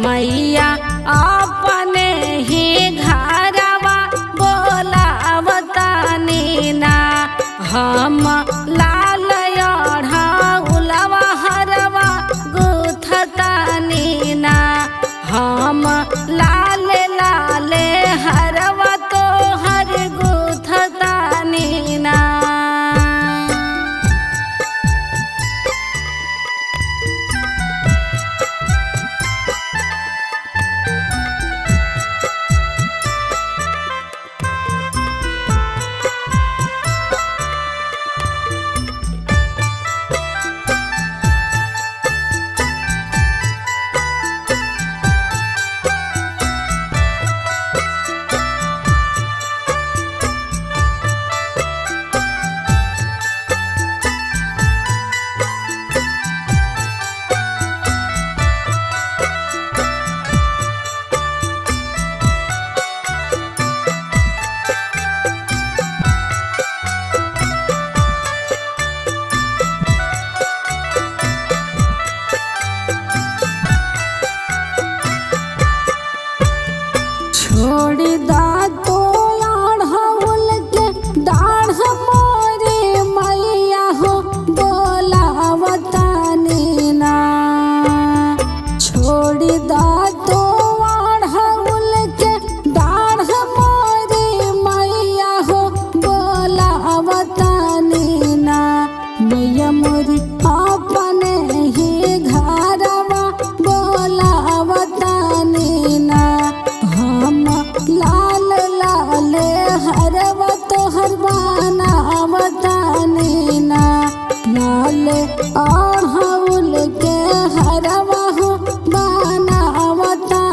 मैया अपने ही घरवा बोलावतानी ना। हम लाल ओढ़ौलवा हरवा गुथतानी ना। हम लाल लाल हरवा तोहर गुथतानी ना। छोड़ दा तो ओढ़ौल के डाढ़ मोरे मैया हो बोलावतानी ना। छोड़ दा तो ओढ़ौल के डाढ़ मोरे मैया हो बोलावतानी ना। मैया मोरी अपने ही घरवा बोलावतानी ना। हम लाल लाल हरवा तोहर बनावतानी ना। लाल ओढ़ौल के हरवा हो बनावता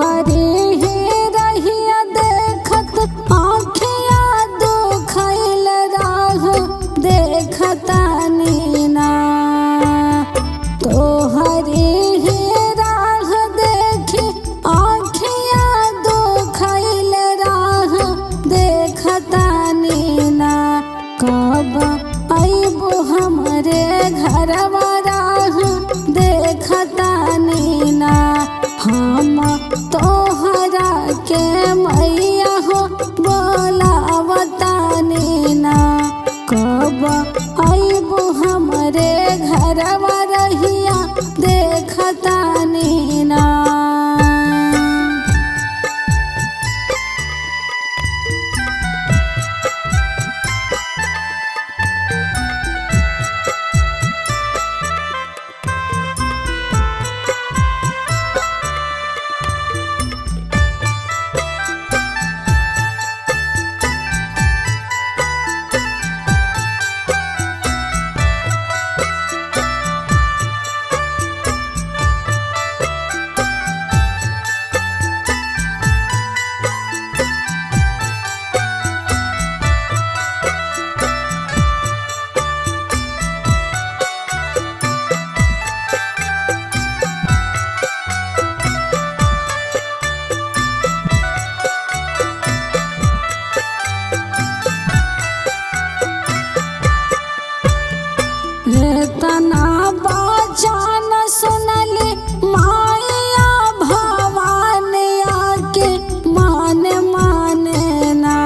तोहरे ही रहिया देखत आँखिया दुखैल राह देखतानी ना। तोहरे ही राह देखी आँखिया दुखैल राह देखतानी ना। कब अइबो हमरे घरवा राह देखतानी ना। हम तोहरा के मैया हो बोलावतानी ना। कब अइबो हमरे घरवा रहिया देखतानी ना। तना बाचान सुनली माया भवानिया के माने माने ना।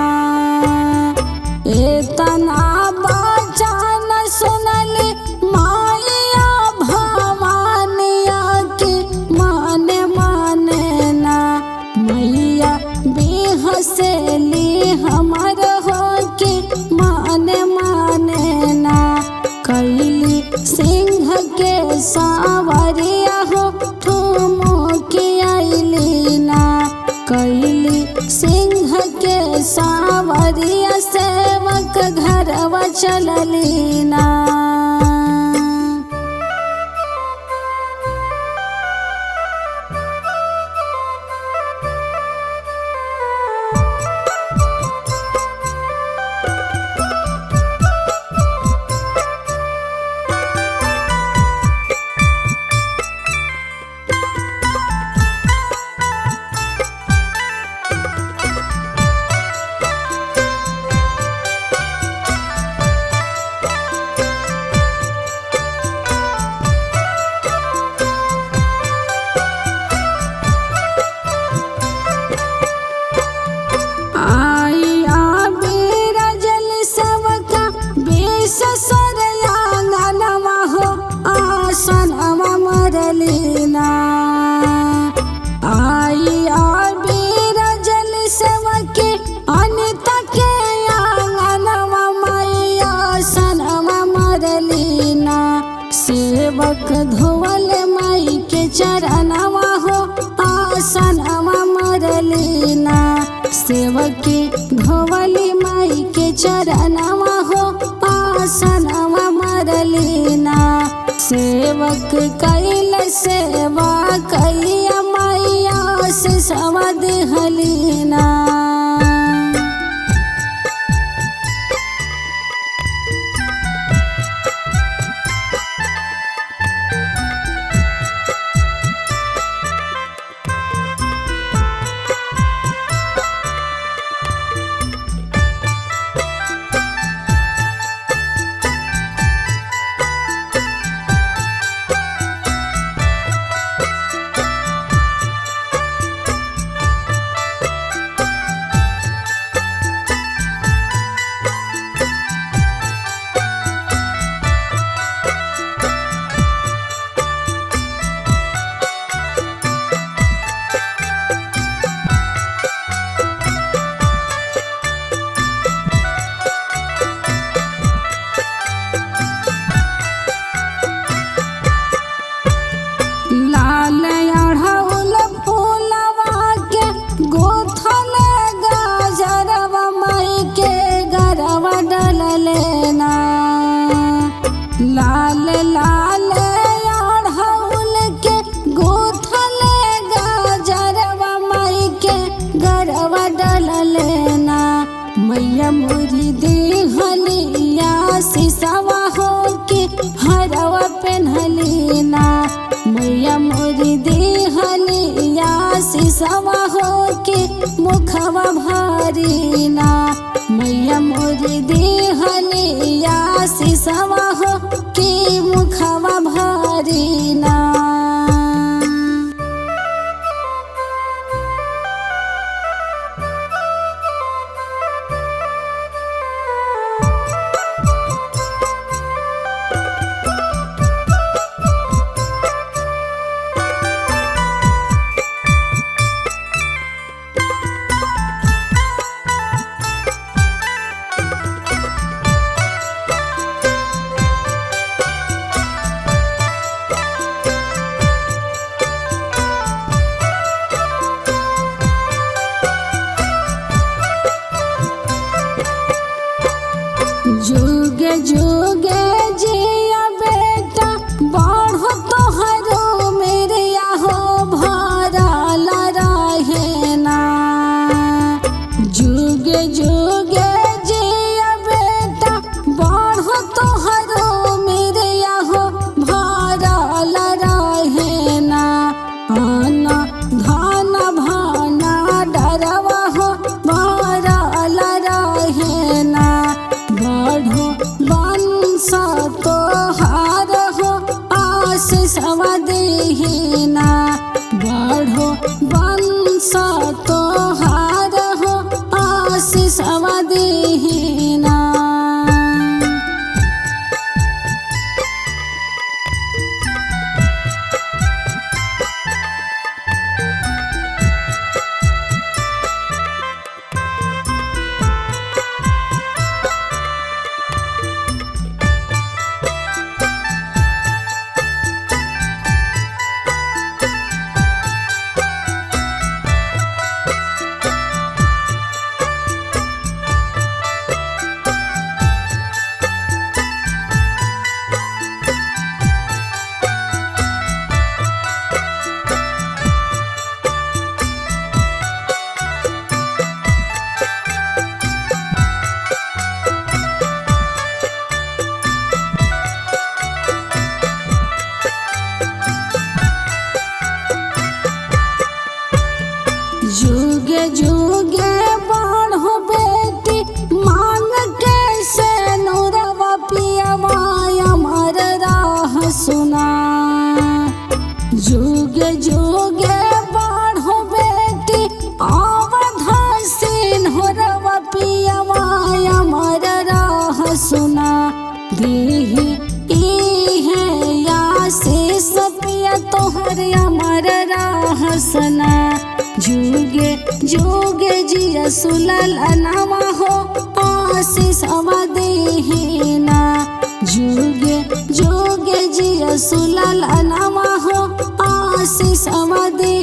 तना बाचान सुनली माया भवानिया के माने माने ना। मैया बेहसली हमर हो के माने माने ना। कैली सिंह के सावरिया हो ठुमके अइली ना। कैली सिंह के सावरिया सेवक घरवा चलली ना। सेवक धोवल माई के चरणवा हो आसनवा मरली ना। सेवक धोवली माई के चरणवा हो आसनवा मरली ना। सेवक कैल सेवा कैया मैया से मैया मोरी देहलिया सिसवा हो के हरवा पेन्हली ना। मैया मोरी देहलिया सिसवा हो के मुखवा भारी ना। मैया मोरी देहलिया सिसवा हो के मुखवा भारी ना। जुगे जुगे जिया बेटा बढ़ो तोहरो मेरे हो भरल रहे ना। जुगे जुगे जिया बेटा बढ़ो तोहरो मेरे हो भरल रहे ना। आना धन भाना डरवा हो भरल रहे ना। बढ़ो वंश तोहार हो आशीष देहि ना। बढ़ो वंश तोहार हो आशीष देहि ना। जुगे जुगे बढ़ो बेटी मांग के से नौरवा पियवा अमर राह सुना। जुगे जुगे बढ़ो बेटी अवधसिन नौरवा पियवा अमर राह सुना। देहि इहे आशीष पिया तोहर अमर राह सुना। जुगे जुगे जिया सुललनवा हो आशीष देहि ना। जुगे जुगे जिया सुललनवा हो आशीष देहि।